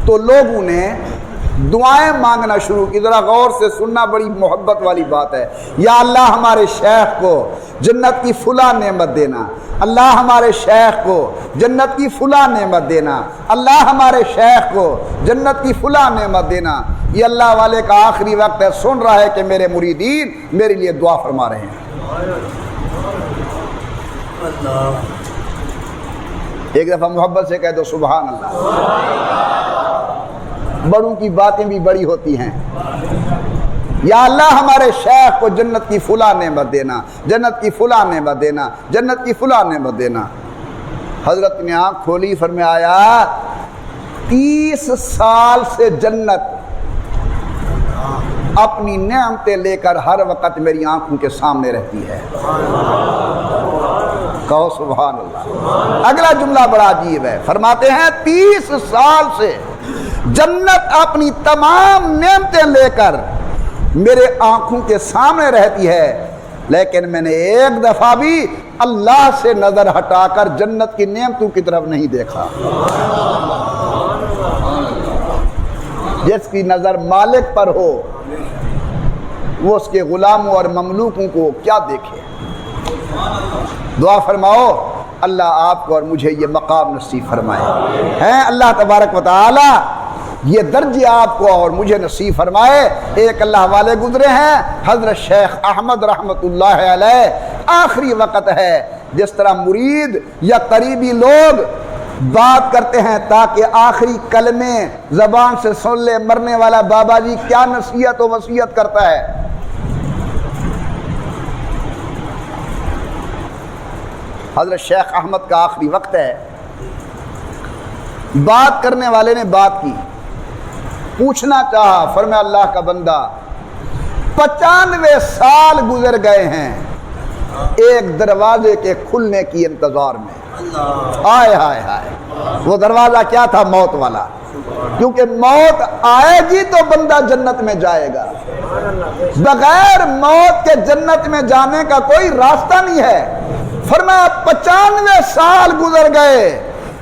تو لوگوں نے دعائیں مانگنا شروع کی۔ ذرا غور سے سننا، بڑی محبت والی بات ہے۔ یا اللہ ہمارے شیخ کو جنت کی فلاں نعمت دینا، اللہ ہمارے شیخ کو جنت کی فلاں نعمت دینا، اللہ ہمارے شیخ کو جنت کی فلاں نعمت دینا۔ یہ اللہ والے کا آخری وقت ہے، سن رہا ہے کہ میرے مریدین میرے لیے دعا فرما رہے ہیں۔ ایک دفعہ محبت سے کہہ دو سبحان اللہ۔ بڑوں کی باتیں بھی بڑی ہوتی ہیں۔ یا اللہ ہمارے شیخ کو جنت کی فلاں نعمت دینا، جنت کی فلاں نعمت دینا، جنت کی فلاں نعمت دینا۔ حضرت نے آنکھ کھولی، فرمایا 30 سال سے جنت اپنی نعمتیں لے کر ہر وقت میری آنکھوں کے سامنے رہتی ہے۔ کہو سبحان اللہ۔ اگلا جملہ بڑا عجیب ہے، فرماتے ہیں 30 سال سے جنت اپنی تمام نعمتیں لے کر میرے آنکھوں کے سامنے رہتی ہے، لیکن میں نے ایک دفعہ بھی اللہ سے نظر ہٹا کر جنت کی نعمتوں کی طرف نہیں دیکھا۔ جس کی نظر مالک پر ہو وہ اس کے غلاموں اور مملوکوں کو کیا دیکھے۔ دعا فرماؤ اللہ آپ کو اور مجھے یہ مقام نصیب فرمائے ہیں، اللہ تبارک و تعالی یہ درجے آپ کو اور مجھے نصیب فرمائے۔ ایک اللہ والے گزرے ہیں حضرت شیخ احمد رحمت اللہ علیہ، آخری وقت ہے، جس طرح مرید یا قریبی لوگ بات کرتے ہیں تاکہ آخری کلمے زبان سے سن لے مرنے والا بابا جی کیا نصیحت و وصیت کرتا ہے۔ حضرت شیخ احمد کا آخری وقت ہے، بات کرنے والے نے بات کی، پوچھنا چاہا، فرمایا اللہ کا بندہ 95 سال گزر گئے ہیں ایک دروازے کے کھلنے کی انتظار میں۔ آئے ہائے ہائے، وہ دروازہ کیا تھا؟ موت والا، کیونکہ موت آئے گی تو بندہ جنت میں جائے گا، بغیر موت کے جنت میں جانے کا کوئی راستہ نہیں ہے۔ فرمایا 95 سال گزر گئے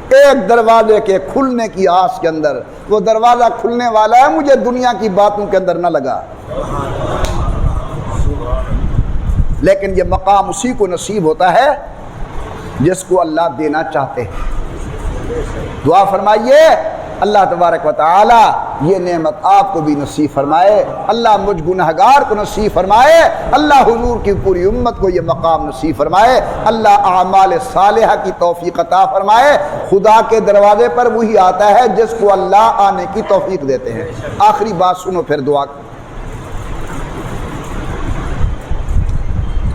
ایک دروازے کے کھلنے کی آس کے اندر، وہ دروازہ کھلنے والا ہے، مجھے دنیا کی باتوں کے اندر نہ لگا۔ لیکن یہ مقام اسی کو نصیب ہوتا ہے جس کو اللہ دینا چاہتے ہیں۔ دعا فرمائیے اللہ تبارک و تعالی یہ نعمت آپ کو بھی نصیب فرمائے، اللہ مجھ گنہگار کو نصیب فرمائے، اللہ حضور کی پوری امت کو یہ مقام نصیب فرمائے، اللہ اعمال صالحہ کی توفیق عطا فرمائے۔ خدا کے دروازے پر وہی آتا ہے جس کو اللہ آنے کی توفیق دیتے ہیں۔ آخری بات سنو پھر دعا۔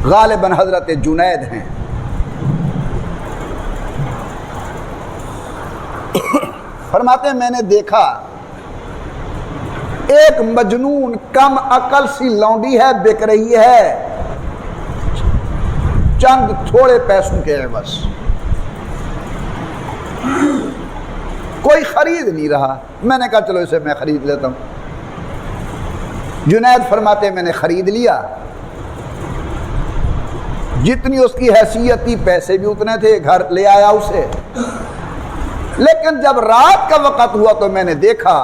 غالباً حضرت جنید ہیں، فرماتے ہیں میں نے دیکھا ایک مجنون کم عقل سی لونڈی ہے، بک رہی ہے چند تھوڑے پیسوں کے عوض، کوئی خرید نہیں رہا۔ میں نے کہا چلو اسے میں خرید لیتا ہوں۔ جنید فرماتے ہیں میں نے خرید لیا، جتنی اس کی حیثیت تھی پیسے بھی اتنے تھے، گھر لے آیا اسے۔ لیکن جب رات کا وقت ہوا تو میں نے دیکھا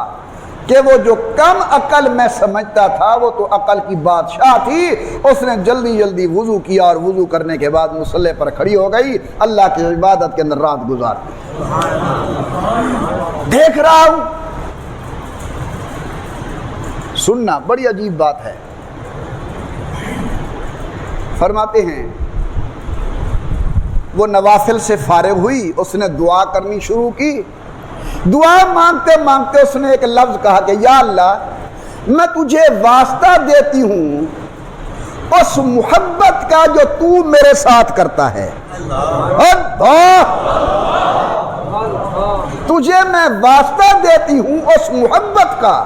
کہ وہ جو کم عقل میں سمجھتا تھا وہ تو عقل کی بادشاہ تھی۔ اس نے جلدی جلدی وضو کیا اور وضو کرنے کے بعد مصلی پر کھڑی ہو گئی، اللہ کی عبادت کے اندر رات گزار دی۔ دیکھ رہا ہوں، سننا بڑی عجیب بات ہے۔ فرماتے ہیں وہ نوافل سے فارغ ہوئی، اس نے دعا کرنی شروع کی۔ دعا مانگتے مانگتے اس نے ایک لفظ کہا کہ یا اللہ میں تجھے واسطہ دیتی ہوں اس محبت کا جو تو میرے ساتھ کرتا ہے۔ تجھے میں واسطہ دیتی ہوں اس محبت کا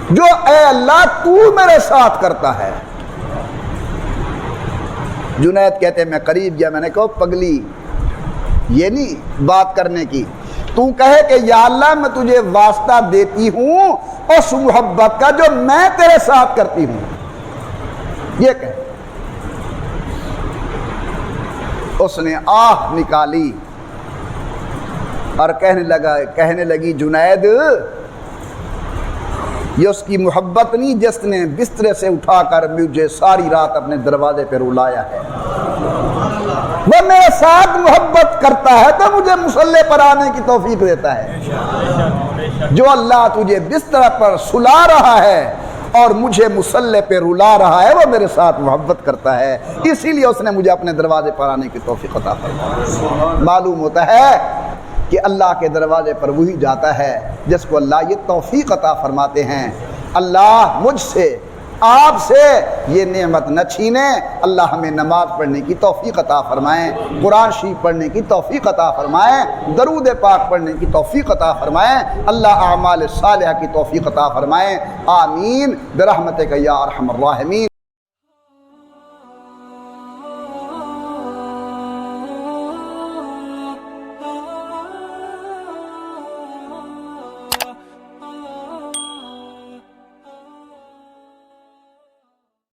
جو اے اللہ تو میرے ساتھ کرتا ہے۔ جنید کہتے ہیں میں قریب گیا، میں نے کہا پگلی یہ نہیں بات کرنے کی، تو کہے کہ یا اللہ میں تجھے واسطہ دیتی ہوں اس محبت کا جو میں تیرے ساتھ کرتی ہوں، یہ کہے۔ اس نے آہ نکالی اور کہنے لگی جنید یہ اس کی محبت نہیں جس نے بسترے سے اٹھا کر مجھے ساری رات اپنے دروازے پہ رلایا ہے، وہ میرے ساتھ محبت کرتا ہے تو مجھے مصلی پر آنے کی توفیق دیتا ہے۔ جو اللہ تجھے بستر پر سلا رہا ہے اور مجھے مصلی پہ رلا رہا ہے وہ میرے ساتھ محبت کرتا ہے، اسی لیے اس نے مجھے اپنے دروازے پر آنے کی توفیق عطا فرمائی۔ معلوم ہوتا ہے کہ اللہ کے دروازے پر وہی جاتا ہے جس کو اللہ یہ توفیق عطا فرماتے ہیں۔ اللہ مجھ سے آپ سے یہ نعمت نہ چھینے۔ اللہ ہمیں نماز پڑھنے کی توفیق عطا فرمائیں، قرآن شریف پڑھنے کی توفیق عطا فرمائیں، درود پاک پڑھنے کی توفیق عطا فرمائیں، اللہ اعمال صالحہ کی توفیق عطا فرمائیں، آمین برحمتک یا ارحم الراحمین۔